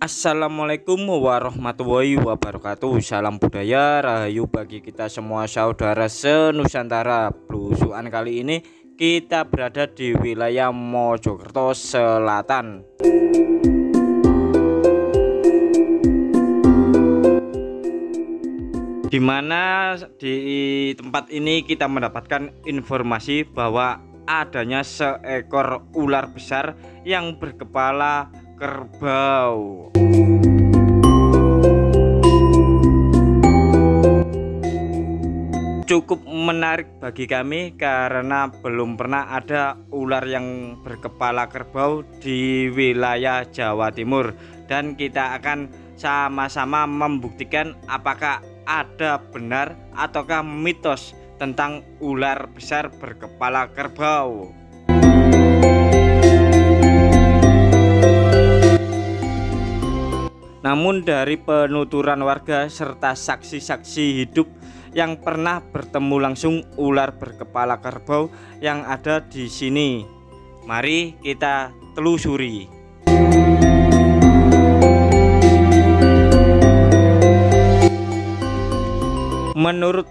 Assalamualaikum warahmatullahi wabarakatuh. Salam budaya rahayu bagi kita semua saudara senusantara. Belusuan kali ini kita berada di wilayah Mojokerto Selatan, di mana di tempat ini kita mendapatkan informasi bahwa adanya seekor ular besar yang berkepala kerbau. Cukup menarik bagi kami karena belum pernah ada ular yang berkepala kerbau di wilayah Jawa Timur, dan kita akan sama-sama membuktikan apakah ada benar ataukah mitos tentang ular besar berkepala kerbau. Namun dari penuturan warga serta saksi-saksi hidup yang pernah bertemu langsung ular berkepala kerbau yang ada di sini, mari kita telusuri. Menurut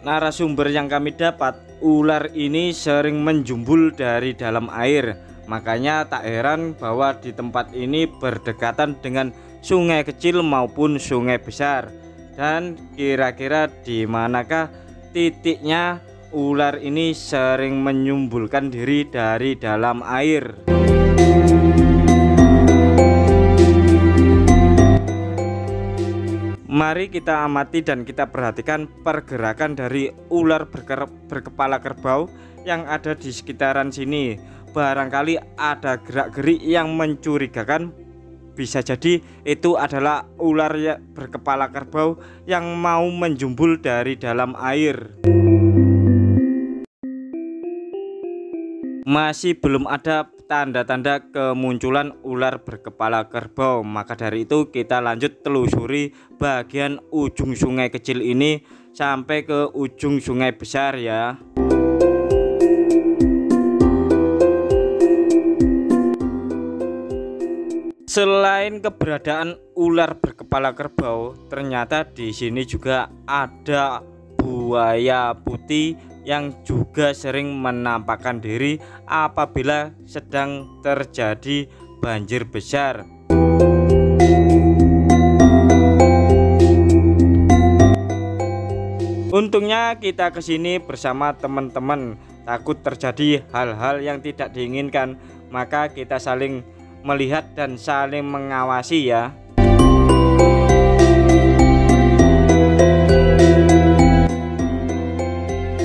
narasumber yang kami dapat, ular ini sering menjumbul dari dalam air. Makanya tak heran bahwa di tempat ini berdekatan dengan sungai kecil maupun sungai besar. Dan kira-kira di manakah titiknya ular ini sering menyumbulkan diri dari dalam air? Mari kita amati dan kita perhatikan pergerakan dari ular berkepala kerbau yang ada di sekitaran sini. Barangkali ada gerak-gerik yang mencurigakan. Bisa jadi itu adalah ular berkepala kerbau yang mau menjumbul dari dalam air. Masih belum ada tanda-tanda kemunculan ular berkepala kerbau. Maka dari itu kita lanjut telusuri bagian ujung sungai kecil ini sampai ke ujung sungai besar ya. Selain keberadaan ular berkepala kerbau, ternyata di sini juga ada buaya putih yang juga sering menampakkan diri apabila sedang terjadi banjir besar. Untungnya kita kesini bersama teman-teman, takut terjadi hal-hal yang tidak diinginkan, maka kita saling melihat dan saling mengawasi ya.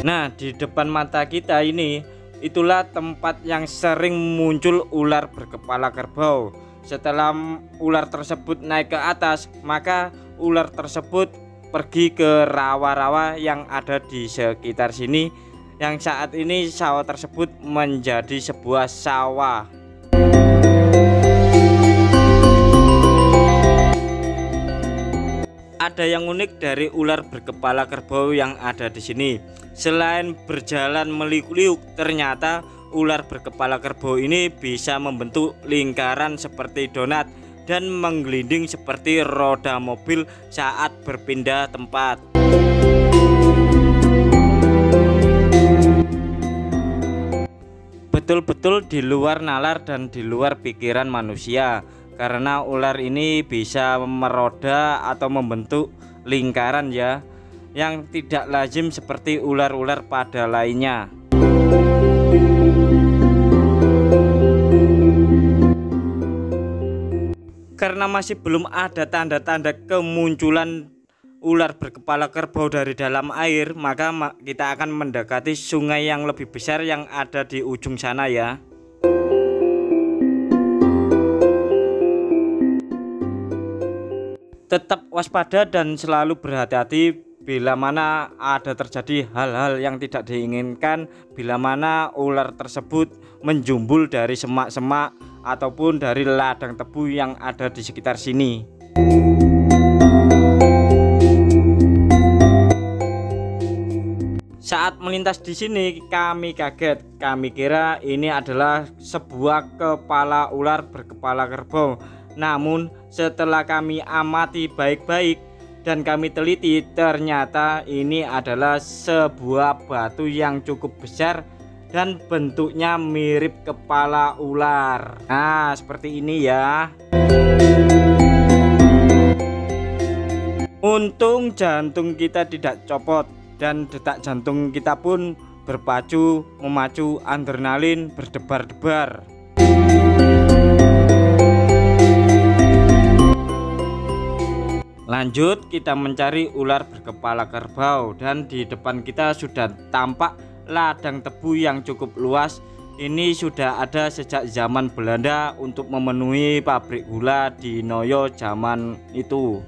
Nah, di depan mata kita ini itulah tempat yang sering muncul ular berkepala kerbau. Setelah ular tersebut naik ke atas, maka ular tersebut pergi ke rawa-rawa yang ada di sekitar sini, yang saat ini sawah tersebut menjadi sebuah sawah. Ada yang unik dari ular berkepala kerbau yang ada di sini. Selain berjalan meliuk-liuk, ternyata ular berkepala kerbau ini bisa membentuk lingkaran seperti donat dan menggelinding seperti roda mobil saat berpindah tempat. Betul-betul di luar nalar dan di luar pikiran manusia, karena ular ini bisa meroda atau membentuk lingkaran ya, yang tidak lazim seperti ular-ular pada lainnya. Karena masih belum ada tanda-tanda kemunculan ular berkepala kerbau dari dalam air, maka kita akan mendekati sungai yang lebih besar yang ada di ujung sana ya. Tetap waspada dan selalu berhati-hati bila mana ada terjadi hal-hal yang tidak diinginkan, bila mana ular tersebut menjumbul dari semak-semak ataupun dari ladang tebu yang ada di sekitar sini. Saat melintas di sini kami kaget, kami kira ini adalah sebuah kepala ular berkepala kerbau. Namun setelah kami amati baik-baik dan kami teliti, ternyata ini adalah sebuah batu yang cukup besar dan bentuknya mirip kepala ular. Nah, seperti ini ya. Untung jantung kita tidak copot dan detak jantung kita pun berpacu memacu adrenalin berdebar-debar. Lanjut kita mencari ular berkepala kerbau, dan di depan kita sudah tampak ladang tebu yang cukup luas. Ini sudah ada sejak zaman Belanda untuk memenuhi pabrik gula di Noyo zaman itu.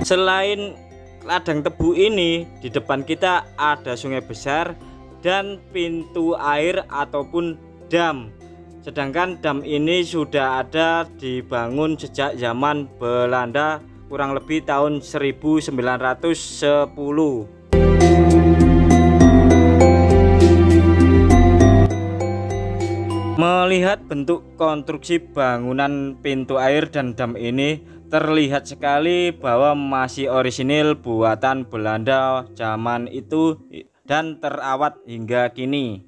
Selain ladang tebu ini, di depan kita ada sungai besar dan pintu air ataupun dam. Sedangkan dam ini sudah ada dibangun sejak zaman Belanda, kurang lebih tahun 1910. Melihat bentuk konstruksi bangunan pintu air dan dam ini, terlihat sekali bahwa masih orisinil buatan Belanda zaman itu dan terawat hingga kini.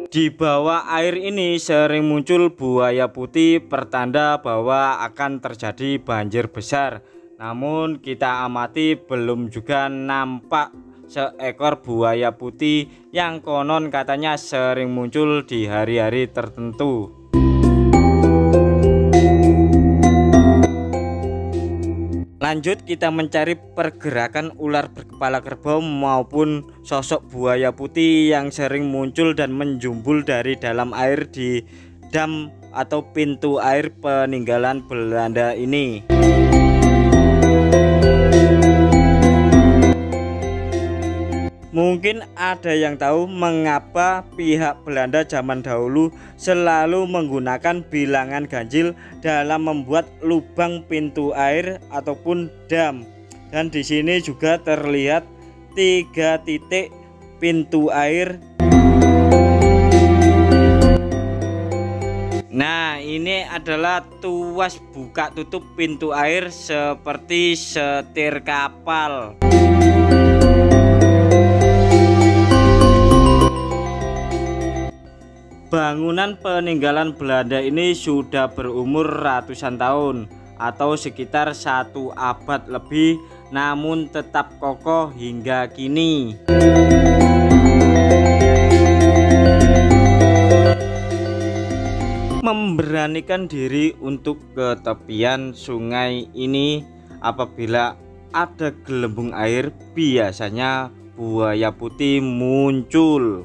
Di bawah air ini sering muncul buaya putih, pertanda bahwa akan terjadi banjir besar. Namun kita amati belum juga nampak seekor buaya putih yang konon katanya sering muncul di hari-hari tertentu. Lanjut kita mencari pergerakan ular berkepala kerbau maupun sosok buaya putih yang sering muncul dan menjumbul dari dalam air di dam atau pintu air peninggalan Belanda ini. Mungkin ada yang tahu mengapa pihak Belanda zaman dahulu selalu menggunakan bilangan ganjil dalam membuat lubang pintu air ataupun dam. Dan di sini juga terlihat 3 titik pintu air. Nah, ini adalah tuas buka tutup pintu air seperti setir kapal. Bangunan peninggalan Belanda ini sudah berumur ratusan tahun atau sekitar 1 abad lebih, namun tetap kokoh hingga kini. Memberanikan diri untuk ke tepian sungai ini apabila ada gelembung air, biasanya buaya putih muncul.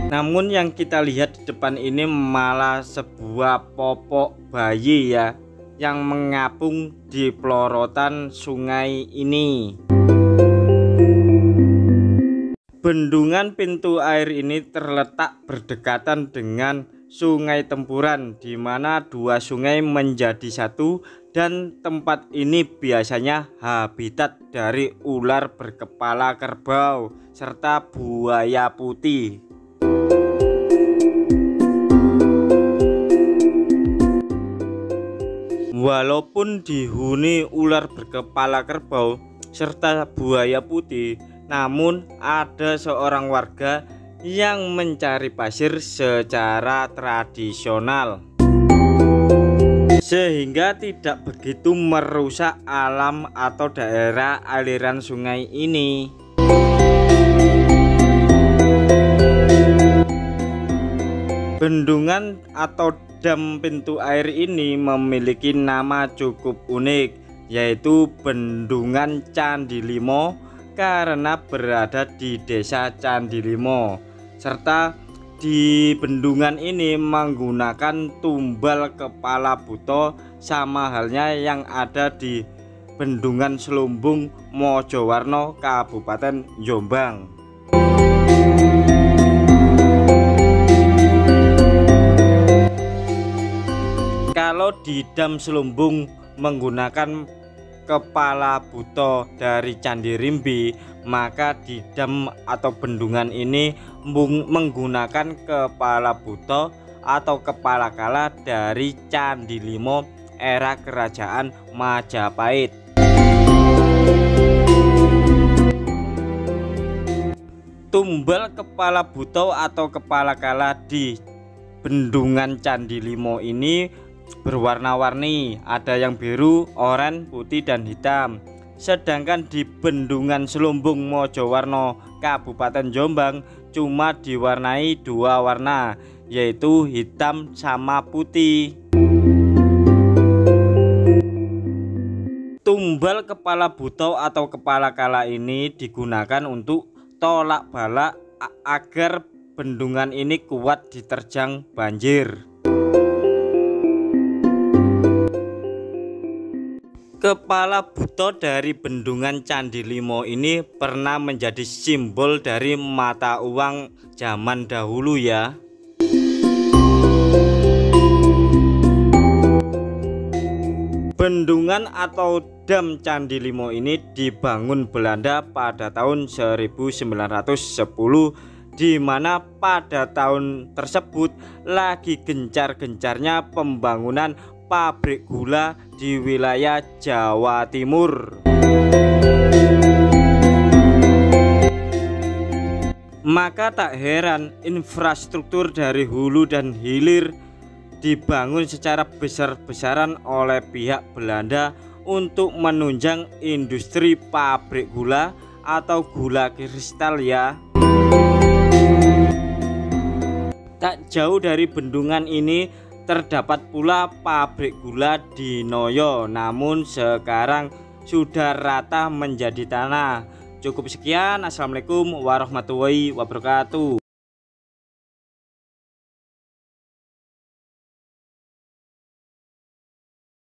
Namun yang kita lihat di depan ini malah sebuah popok bayi ya, yang mengapung di pelorotan sungai ini. Bendungan pintu air ini terletak berdekatan dengan Sungai Tempuran, di mana 2 sungai menjadi satu, dan tempat ini biasanya habitat dari ular berkepala kerbau serta buaya putih. Walaupun dihuni ular berkepala kerbau serta buaya putih, namun ada seorang warga yang mencari pasir secara tradisional, sehingga tidak begitu merusak alam atau daerah aliran sungai ini. Bendungan atau dam pintu air ini memiliki nama cukup unik, yaitu Bendungan Candilimo, karena berada di desa Candilimo, serta di bendungan ini menggunakan tumbal kepala buto, sama halnya yang ada di Bendungan Selumbung, Mojowarno, Kabupaten Jombang. Kalau di dam Selumbung menggunakan kepala buto dari Candi Rimbi, maka di dam atau bendungan ini menggunakan kepala buto atau kepala kala dari Candi Limo era kerajaan Majapahit. Tumbal kepala buto atau kepala kala di bendungan Candi Limo ini berwarna-warni, ada yang biru, oranye, putih, dan hitam. Sedangkan di bendungan Selumbung Mojowarno Kabupaten Jombang cuma diwarnai 2 warna, yaitu hitam sama putih. Tumbal kepala buto atau kepala kala ini digunakan untuk tolak balak agar bendungan ini kuat diterjang banjir. Kepala buto dari bendungan Candi Limo ini pernah menjadi simbol dari mata uang zaman dahulu ya. Bendungan atau dam Candi Limo ini dibangun Belanda pada tahun 1910, di mana pada tahun tersebut lagi gencar-gencarnya pembangunan pabrik gula di wilayah Jawa Timur. Maka tak heran infrastruktur dari hulu dan hilir dibangun secara besar-besaran oleh pihak Belanda untuk menunjang industri pabrik gula atau gula kristal ya. Tak jauh dari bendungan ini terdapat pula pabrik gula di Noyo, namun sekarang sudah rata menjadi tanah. Cukup sekian, assalamualaikum warahmatullahi wabarakatuh.